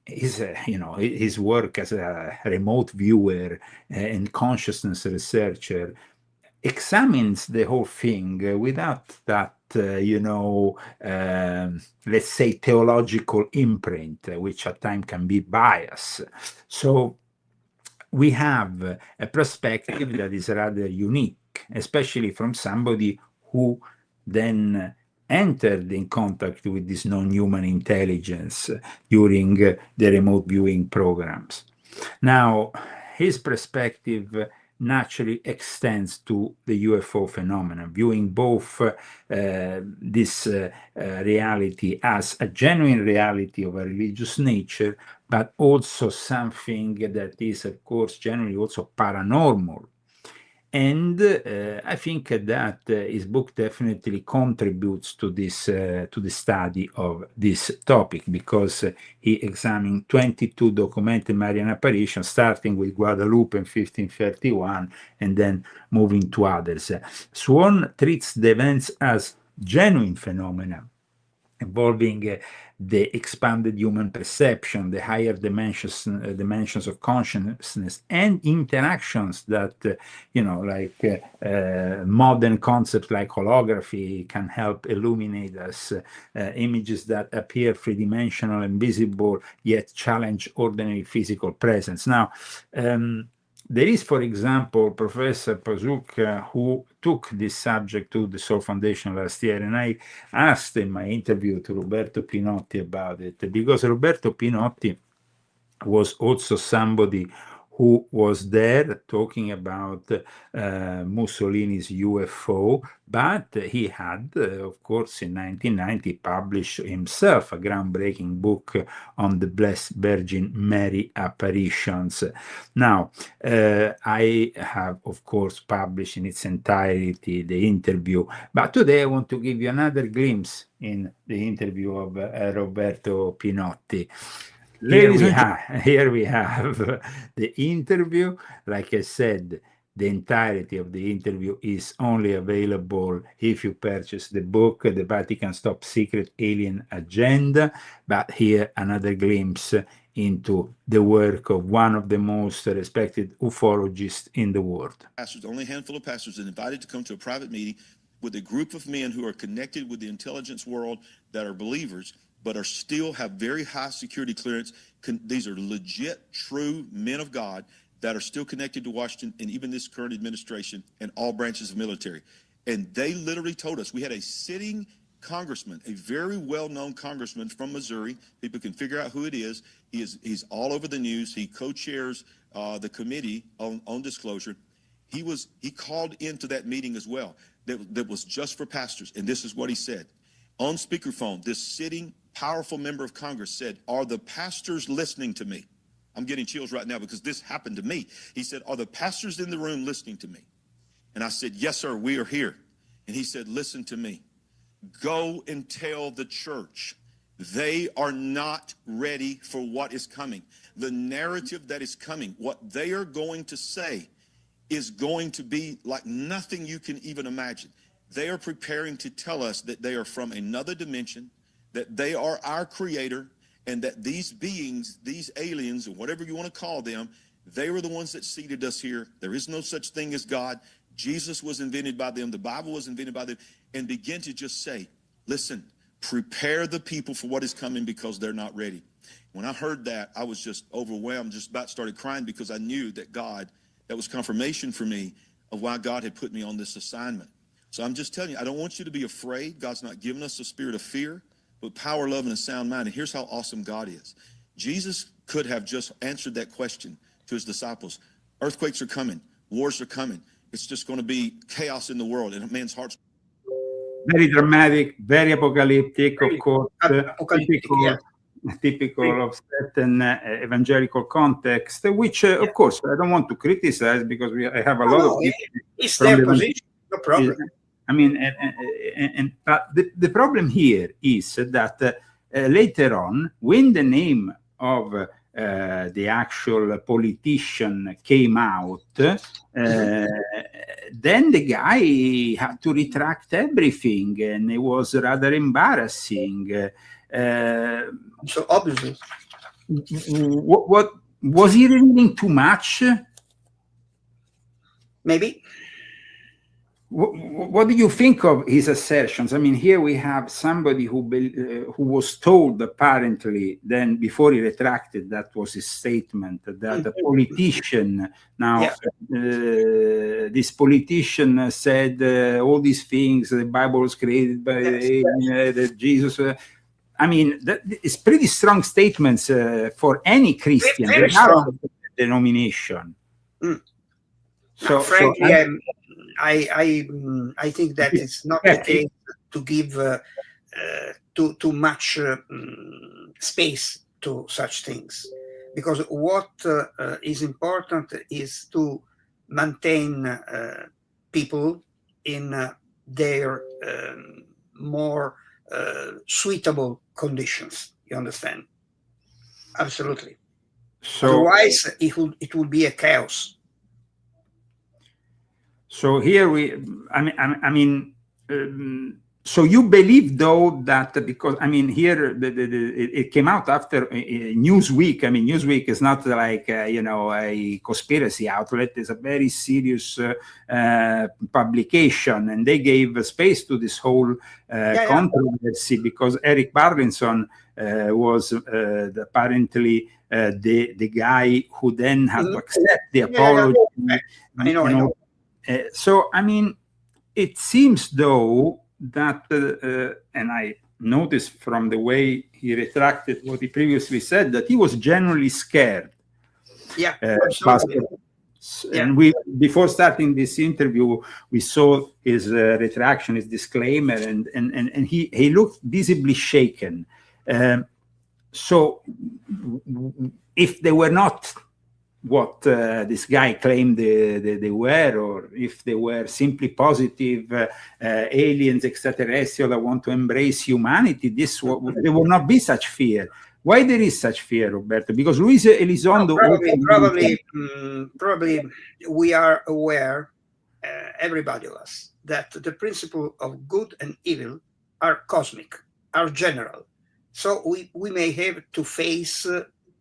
his work as a remote viewer and consciousness researcher examines the whole thing without that, let's say, theological imprint, which at times can be biased. So we have a perspective that is rather unique, especially from somebody who then entered in contact with this non-human intelligence during the remote viewing programs. Now, his perspective naturally extends to the UFO phenomenon, viewing both this reality as a genuine reality of a religious nature, but also something that is, of course, generally also paranormal. And I think that his book definitely contributes to this, to the study of this topic, because he examined 22 documented Marian apparitions, starting with Guadalupe in 1531 and then moving to others. Swann treats the events as genuine phenomena involving the expanded human perception, the higher dimensions of consciousness, and interactions that, modern concepts like holography can help illuminate us, images that appear three-dimensional and visible, yet challenge ordinary physical presence. Now, there is, for example, Professor Pazuk, who took this subject to the Soul Foundation last year, and I asked in my interview to Roberto Pinotti about it, because Roberto Pinotti was also somebody who was there talking about Mussolini's UFO, but he had, of course, in 1990 published himself a groundbreaking book on the Blessed Virgin Mary apparitions. Now, I have, of course, published in its entirety the interview, but today I want to give you another glimpse in the interview of Roberto Pinotti. Here we have the interview. Like I said, the entirety of the interview is only available if you purchase the book, The Vatican's Top Secret Alien Agenda. But here, another glimpse into the work of one of the most respected ufologists in the world. Pastors, only a handful of pastors are invited to come to a private meeting with a group of men who are connected with the intelligence world, that are believers, but are still have very high security clearance. These are legit, true men of God that are still connected to Washington and even this current administration and all branches of military. And they literally told us, we had a sitting congressman, a very well-known congressman from Missouri. People can figure out who it is. He's all over the news. He co-chairs the committee on disclosure. He called into that meeting as well that was just for pastors. And this is what he said. On speakerphone, this sitting powerful member of Congress said, "Are the pastors listening to me?" I'm getting chills right now because this happened to me. He said, "Are the pastors in the room listening to me?" And I said, "Yes, sir, we are here." And he said, "Listen to me. Go and tell the church they are not ready for what is coming. The narrative that is coming, what they are going to say is going to be like nothing you can even imagine. They are preparing to tell us that they are from another dimension, that they are our creator, and that these beings, these aliens, or whatever you want to call them, they were the ones that seeded us here. There is no such thing as God. Jesus was invented by them. The Bible was invented by them." And begin to just say, listen, prepare the people for what is coming because they're not ready. When I heard that, I was just overwhelmed, just about started crying because I knew that that was confirmation for me of why God had put me on this assignment. So I'm just telling you, I don't want you to be afraid. God's not given us a spirit of fear, but power, love, and a sound mind. And here's how awesome God is. Jesus could have just answered that question to his disciples. Earthquakes are coming. Wars are coming. It's just going to be chaos in the world, and man's heart's very dramatic, very apocalyptic, of course, typical of certain evangelical context, which, of course, I don't want to criticize because I have a lot of people. It's their position, no problem. I mean, but the problem here is that later on, when the name of the actual politician came out, then the guy had to retract everything, and it was rather embarrassing. So obviously, what was he reading too much? Maybe. What do you think of his assertions? I mean, here we have somebody who was told, apparently, then before he retracted, that was his statement, that a politician, now this politician said all these things, the Bible was created by Jesus. I mean, it's pretty strong statements for any Christian, regardless of the denomination. So, frankly, I think that it's not the case to give too much space to such things, because what is important is to maintain people in their more suitable conditions. You understand? Absolutely. So, otherwise, it would be a chaos. So here so you believe, though, that because, here it came out after Newsweek. I mean, Newsweek is not like, a conspiracy outlet. It's a very serious publication, and they gave space to this whole controversy because Eric Barlinson was apparently the guy who then had to accept the apology. I know. So, it seems, though, that, and I noticed from the way he retracted what he previously said, that he was genuinely scared. Yeah, absolutely. And before starting this interview, we saw his retraction, his disclaimer, and he looked visibly shaken. So, if they were not what this guy claimed they were, or if they were simply positive aliens, extraterrestrial that want to embrace humanity, there will not be such fear. Why there is such fear, Roberto? Because Luis Elizondo... Probably we are aware, everybody of us, that the principle of good and evil are cosmic, are general. So we may have to face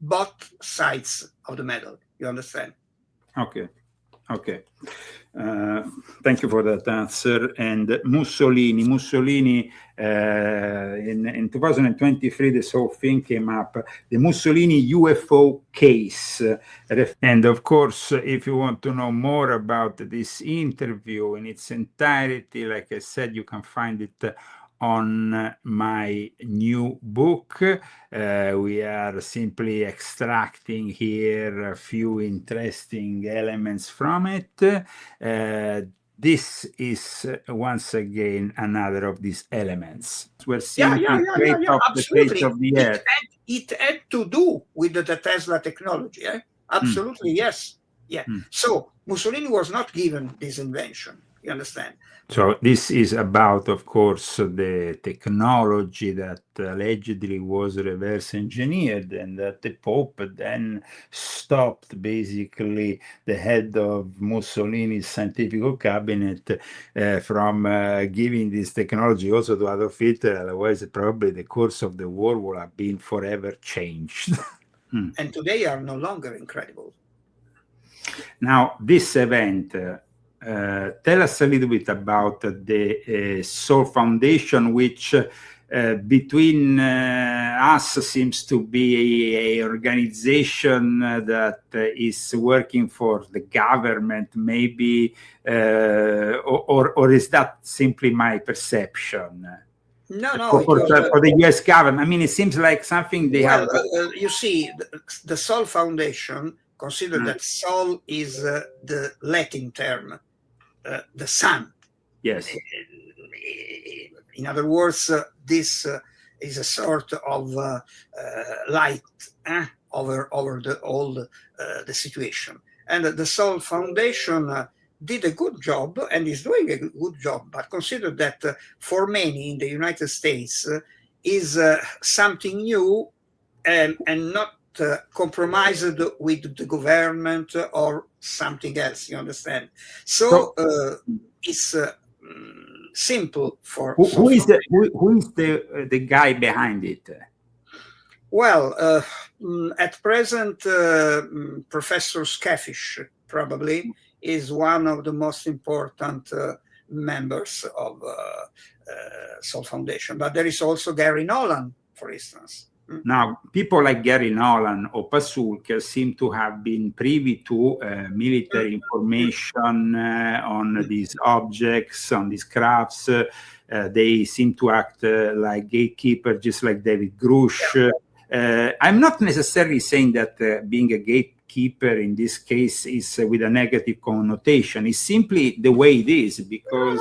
both sides of the medal. You understand? Okay. Thank you for that answer. And Mussolini, in 2023, this whole thing came up, the Mussolini UFO case. And of course, if you want to know more about this interview in its entirety, like I said, you can find it on my new book. We are simply extracting here a few interesting elements from it. This is once again another of these elements. We're simply straight off the face of the earth. It had to do with the Tesla technology. Absolutely, yes. Yeah. So Mussolini was not given this invention. You understand? So this is about, of course, the technology that allegedly was reverse engineered, and that the Pope then stopped basically the head of Mussolini's scientific cabinet from giving this technology also to Adolf Hitler. Otherwise, probably the course of the war would have been forever changed. And today are no longer incredible. Now, this event, tell us a little bit about the Soul Foundation, which between us seems to be an organization that is working for the government, maybe, or is that simply my perception? No, for the U.S. government. I mean, it seems like something they have. You see, the Soul Foundation, consider that soul is the Latin term, the sun. Yes. In other words, this is a sort of light over all the situation. And the Soul Foundation did a good job and is doing a good job, but consider that for many in the United States is something new and not compromised with the government or something else, you understand? So it's simple for... Who is the guy behind it? Well, at present, Professor Skafish probably is one of the most important members of Soul Foundation. But there is also Gary Nolan, for instance. Now, people like Gary Nolan or Pasulka seem to have been privy to military information on these objects, on these crafts. They seem to act like gatekeepers, just like David Grush. I'm not necessarily saying that being a gatekeeper in this case is with a negative connotation. It's simply the way it is, because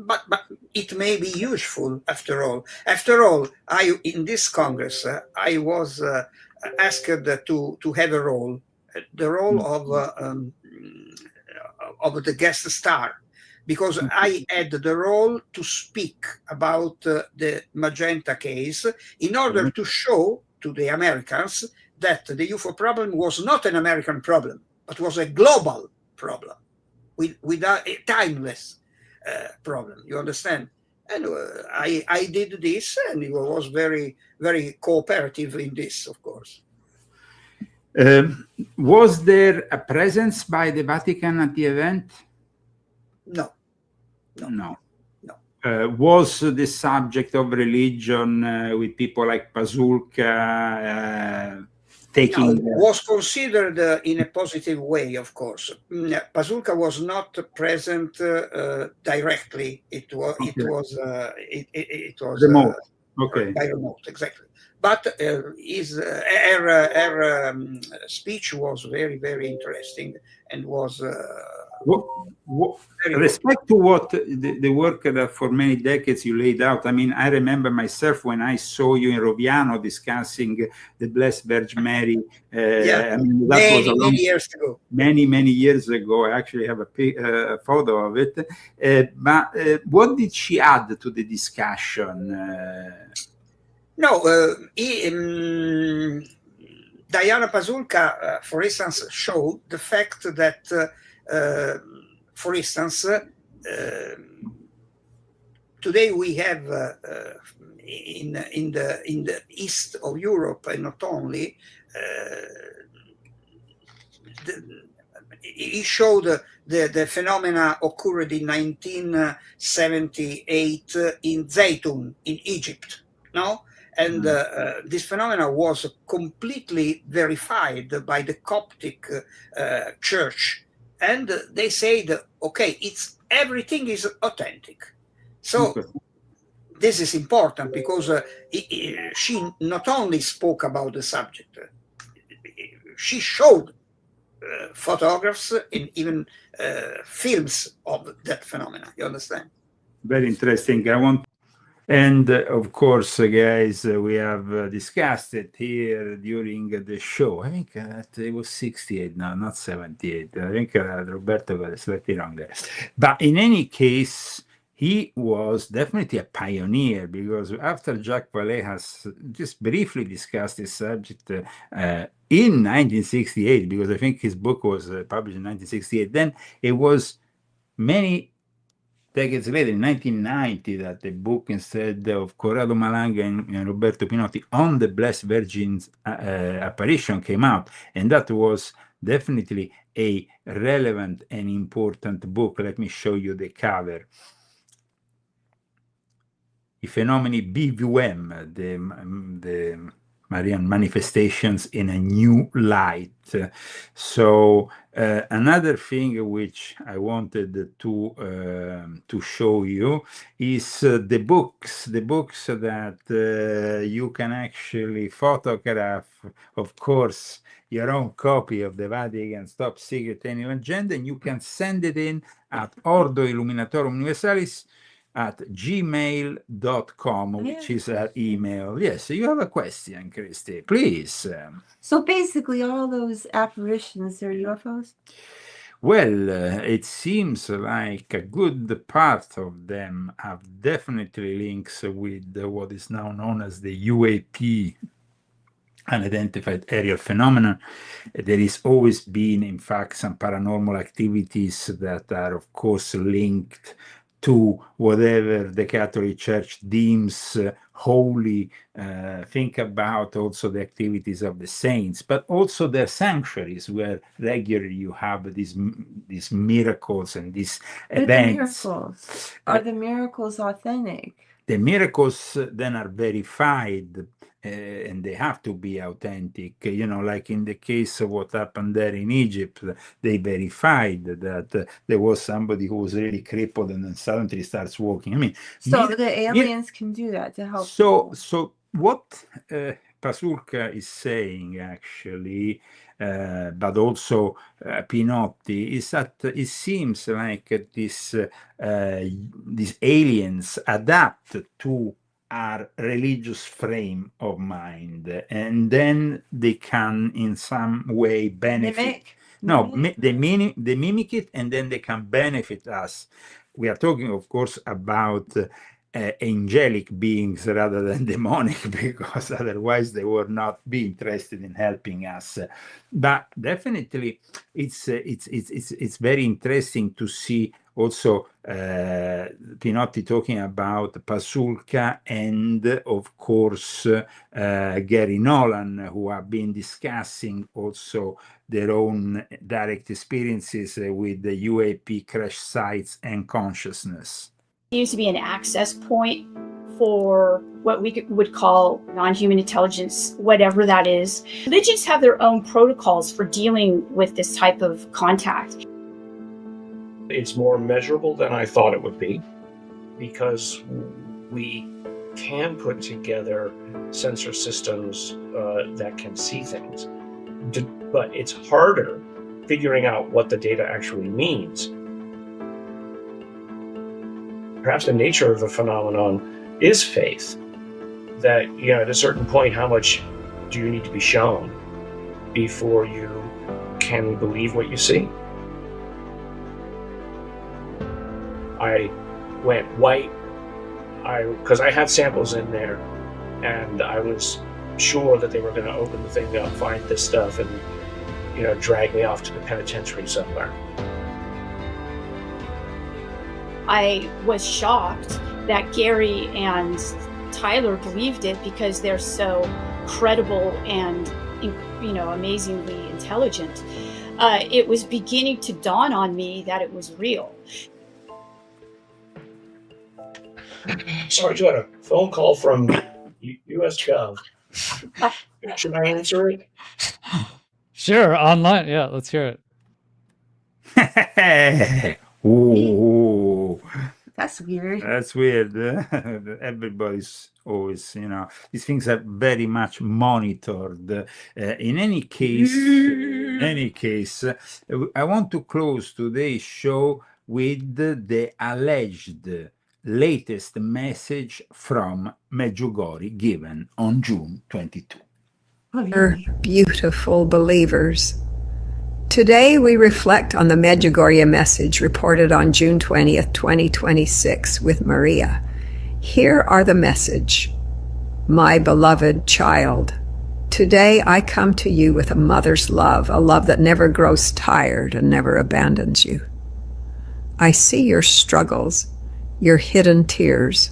but it may be useful after all. After all, in this Congress I was asked to have a role, the role of the guest star, because I had the role to speak about the Magenta case in order to show to the Americans that the UFO problem was not an American problem, but was a global problem, with a timeless problem, you understand? And I did this, and it was very, very cooperative in this, of course. Was there a presence by the Vatican at the event? No. Was the subject of religion with people like Pasulka taking... No, was considered in a positive way, of course. Pasulka was not present directly. It was remote. By remote, exactly. But her speech was very, very interesting and was... respect to what the work that for many decades you laid out. I mean, I remember myself when I saw you in Roviano discussing the Blessed Virgin Mary. I mean, that was many years ago. Many years ago. I actually have a photo of it. But what did she add to the discussion? Diana Pasulka, for instance, showed the fact that, for instance, today we have in the east of Europe, and not only, he showed the phenomena occurred in 1978 in Zaytun in Egypt, no? And this phenomena was completely verified by the Coptic Church, and they said, "Okay, everything is authentic." So this is important because she not only spoke about the subject, she showed photographs and even films of that phenomena. You understand? Very interesting. And of course, guys, we have discussed it here during the show. I think it was 68 now, not 78. I think Roberto got it slightly wrong there. But in any case, he was definitely a pioneer, because after Jacques Vallée has just briefly discussed this subject in 1968, because I think his book was published in 1968, then it was many decades later, in 1990, that the book, instead of Corrado Malanga and Roberto Pinotti, on the Blessed Virgin's apparition came out. And that was definitely a relevant and important book. Let me show you the cover. I fenomeni BVM, the Marian manifestations in a new light. So another thing which I wanted to show you is the books that you can actually photograph, of course, your own copy of the Vatican's Top Secret Annual Agenda, and you can send it in at Ordo Illuminatorum Universalis at gmail.com, which is our email. Yes, you have a question, Christy, please. So basically, all those apparitions are UFOs? Well, it seems like a good part of them have definitely links with what is now known as the UAP, unidentified aerial phenomenon. There is always been, in fact, some paranormal activities that are, of course, linked to whatever the Catholic Church deems holy. Think about also the activities of the saints, but also their sanctuaries, where regularly you have these miracles and these events. Are the miracles authentic? The miracles then are verified, and they have to be authentic. You know, like in the case of what happened there in Egypt, they verified that there was somebody who was really crippled and then suddenly starts walking. I mean, so the aliens can do that to help. So what Pasulka is saying, actually, but also Pinotti, is that it seems like these aliens adapt to our religious frame of mind, and then they can in some way benefit. They mimic it, and then they can benefit us. We are talking, of course, about angelic beings rather than demonic, because otherwise they would not be interested in helping us. But definitely, it's very interesting to see also Pinotti talking about Pasulka and, of course, Gary Nolan, who have been discussing also their own direct experiences with the UAP crash sites and consciousness. Seems to be an access point for what we would call non-human intelligence, whatever that is. Religions have their own protocols for dealing with this type of contact. It's more measurable than I thought it would be, because we can put together sensor systems that can see things. But it's harder figuring out what the data actually means. Perhaps the nature of the phenomenon is faith, that, you know, at a certain point, how much do you need to be shown before you can believe what you see? I went white because I had samples in there, and I was sure that they were going to open the thing up, find this stuff, and, you know, drag me off to the penitentiary somewhere. I was shocked that Gary and Tyler believed it, because they're so credible and, you know, amazingly intelligent. It was beginning to dawn on me that it was real. Sorry, you had a phone call from U.S. Gov. Should I answer it? Sure, online. Yeah, let's hear it. Ooh. That's weird. That's weird. Everybody's always, these things are very much monitored. In any case, I want to close today's show with the alleged latest message from Medjugorje given on June 22. Beautiful believers. Today we reflect on the Medjugorje message reported on June 20th, 2026 with Maria. Here are the message. My beloved child, today I come to you with a mother's love, a love that never grows tired and never abandons you. I see your struggles, your hidden tears,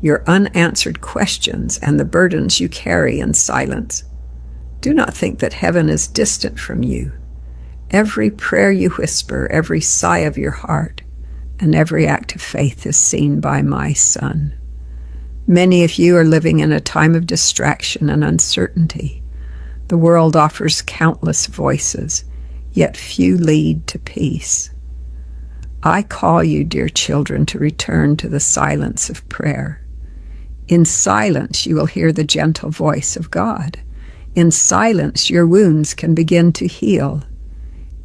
your unanswered questions, and the burdens you carry in silence. Do not think that heaven is distant from you. Every prayer you whisper, every sigh of your heart, and every act of faith is seen by my Son. Many of you are living in a time of distraction and uncertainty. The world offers countless voices, yet few lead to peace. I call you, dear children, to return to the silence of prayer. In silence, you will hear the gentle voice of God. In silence, your wounds can begin to heal.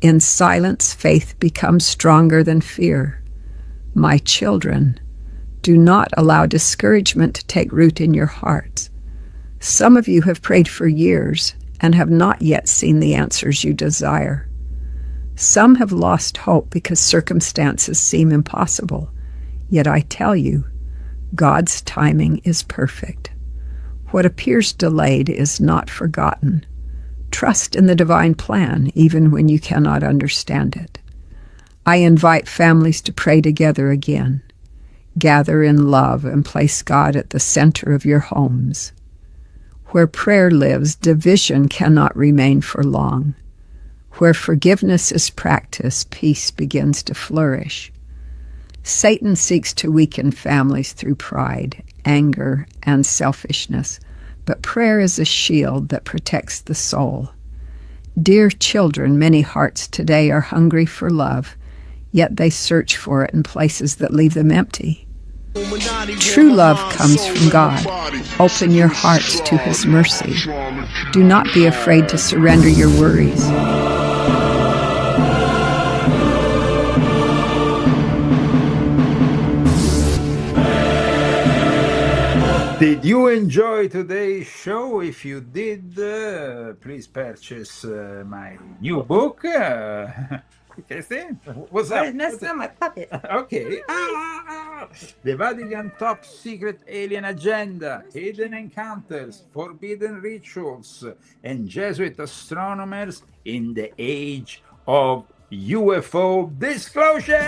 In silence, faith becomes stronger than fear. My children, do not allow discouragement to take root in your hearts. Some of you have prayed for years and have not yet seen the answers you desire. Some have lost hope because circumstances seem impossible. Yet I tell you, God's timing is perfect. What appears delayed is not forgotten. Trust in the divine plan, even when you cannot understand it. I invite families to pray together again. Gather in love and place God at the center of your homes. Where prayer lives, division cannot remain for long. Where forgiveness is practiced, peace begins to flourish. Satan seeks to weaken families through pride, anger, and selfishness, but prayer is a shield that protects the soul. Dear children, many hearts today are hungry for love, yet they search for it in places that leave them empty. True love comes from God. Open your hearts to His mercy. Do not be afraid to surrender your worries. Did you enjoy today's show? If you did, please purchase my new book. What's up? That's not my puppet. Okay. The Vatican Top Secret Alien Agenda, Hidden Encounters, Forbidden Rituals, and Jesuit Astronomers in the Age of UFO Disclosure!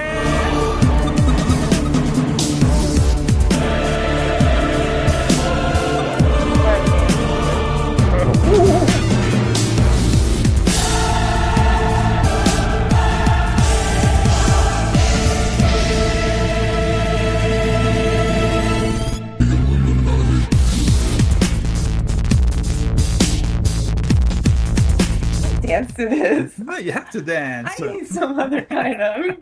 Dance to this. No, you have to dance. I need some other kind of.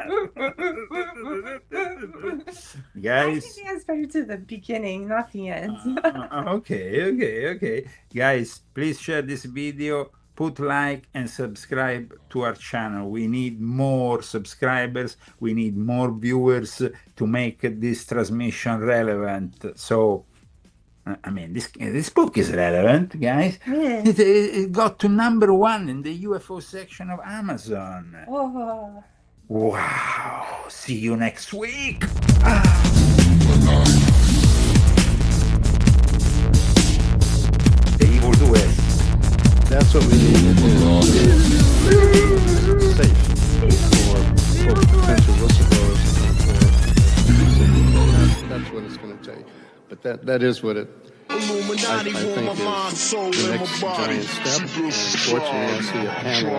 Guys. I can dance better to the beginning, not the end. Okay. Guys, please share this video, put like and subscribe to our channel. We need more subscribers. We need more viewers to make this transmission relevant. So, I mean, this book is relevant, guys. Yeah. It got to #1 in the UFO section of Amazon. Oh. Wow. See you next week. The evil doers. That's what we need to do. Safe for potential whistleblowers. That's what it's going to take. But that is what it, I think, is the next giant step. And unfortunately, I see a panel